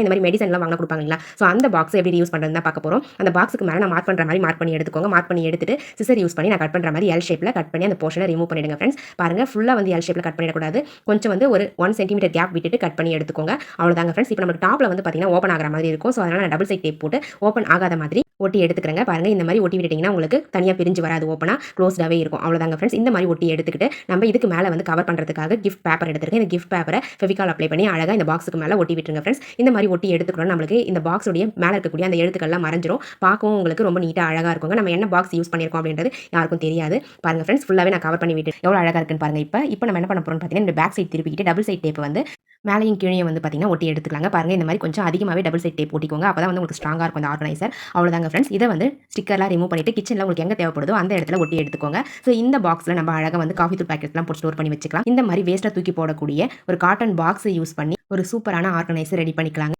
இந்த மாதிரி மெடிசன்லாம் வாங்க கொடுப்பாங்களா, ஸோ அந்த பாக்ஸ் எப்படி யூஸ் பண்ணுறதுன்னு தான் பார்க்க போகிறோம். அந்த பாக்ஸுக்கு மேலே நான் மார்க் பண்ணுற மாதிரி மார்க் பண்ணி எடுத்துக்கோங்க. மார்க் பண்ணி எடுத்துட்டு சிசர் யூஸ் பண்ணி நான் கட் பண்ணுற மாதிரி எல் ஷேப்பில் கட் பண்ணி அந்த போர்ஷனை ரிமூவ் பண்ணிடுங்க ஃப்ரெண்ட்ஸ். பாருங்கள், ஃபுல்லாக வந்து எல் ஷேப்பில் கட் பண்ணிடக்கூடாது. கொஞ்சம் வந்து ஒரு 1 சென்டிமீட்டர் கேப் விட்டுட்டு கட் பண்ணி எடுத்துக்கோங்க. அவ்வளோதாங்க ஃப்ரெண்ட்ஸ். இப்போ நமக்கு டாப்பில் வந்து பார்த்தீங்கன்னா ஓப்பன் ஆகிற மாதிரி இருக்கும். ஸோ அதனால் நான் டபுள் சைட் டேப் போட்டு ஓப்பன் ஆகாத மாதிரி ஒட்டி எடுத்துக்கிறேங்க. பாருங்கள், இந்த மாதிரி ஒட்டி விட்டுட்டிங்கன்னா உங்களுக்கு தனியாக பிரிஞ்சு வராது, ஓப்பனாக க்ளோஸ்டாகவே இருக்கும். அவ்வளோதாங்க ஃப்ரெண்ட்ஸ். இந்த மாதிரி ஒட்டி எடுத்துக்கிட்டு நம்ம இதுக்கு மேலே வந்து கவர் பண்ணுறதுக்காக கிஃப்ட் பேப்பர் எடுத்துருக்கேன். இந்த கிஃப்ட் பேப்பரை ஃபெவிகால் அப்ளை பண்ணி அழகாக இந்த பாக்ஸுக்கு மேலே ஒட்டி விட்டுருங்க ஃப்ரெண்ட்ஸ். இந்த மாதிரி ஒட்டி எடுத்துக்கணும். நம்மளுக்கு இந்த பாக்ஸுடைய மேலே இருக்கக்கூடிய அந்த எழுத்துக்கள்லாம் மறைஞ்சிரும். பார்க்கவும் உங்களுக்கு ரொம்ப நீட்டாக அழகாக இருக்குங்க. நம்ம என்ன பாக்ஸ் யூஸ் பண்ணியிருக்கோம் அப்படின்றது யாருக்கும் தெரியாது. பாருங்கள் ஃப்ரெண்ட்ஸ், ஃபுல்லாகவே நான் கவர் பண்ணி விட்டு எவ்வளோ அழகாக இருக்குன்னு பாருங்கள். இப்போ நம்ம என்ன பண்ண போகிறோம்னு பார்த்தீங்கன்னா, இந்த பேக் சைட் திருப்பிக்கிட்டு டபுள் சைட் டேப் வந்து மேலேயும் கீழே வந்து பார்த்தீங்கன்னா ஒட்டி எடுத்துக்கலாங்க. பாருங்கள், இந்த மாதிரி கொஞ்சம் அதிகமாகவே டபுள் சைட் டேப் ஒட்டிக்கோங்க. அப்போ தான் வந்து உங்களுக்கு ஸ்ட்ராங்காக இருக்கும் அந்த ஆர்கனைசர். அவ்வளோதாங்க ஃப்ரெண்ட்ஸ். இதை வந்து ஸ்டிக்கர்லாம் ரிமூவ் பண்ணிவிட்டு கிச்சனில் உங்களுக்கு எங்கே தேவைப்படுதோ அந்த இடத்துல ஒட்டி எடுத்துக்கோங்க. ஸோ இந்த பாக்ஸில் நம்ம அழகாக வந்து காஃபி தூள் பேக்கெட்லாம் போட்டு ஸ்டோர் பண்ணி வச்சுக்கலாம். இந்த மாதிரி வேஸ்ட்டாக தூக்கி போடக்கூடிய ஒரு காட்டன் பாக்ஸை யூஸ் பண்ணி ஒரு சூப்பரான ஆர்கனைசர் ரெடி பண்ணிக்கலாங்க.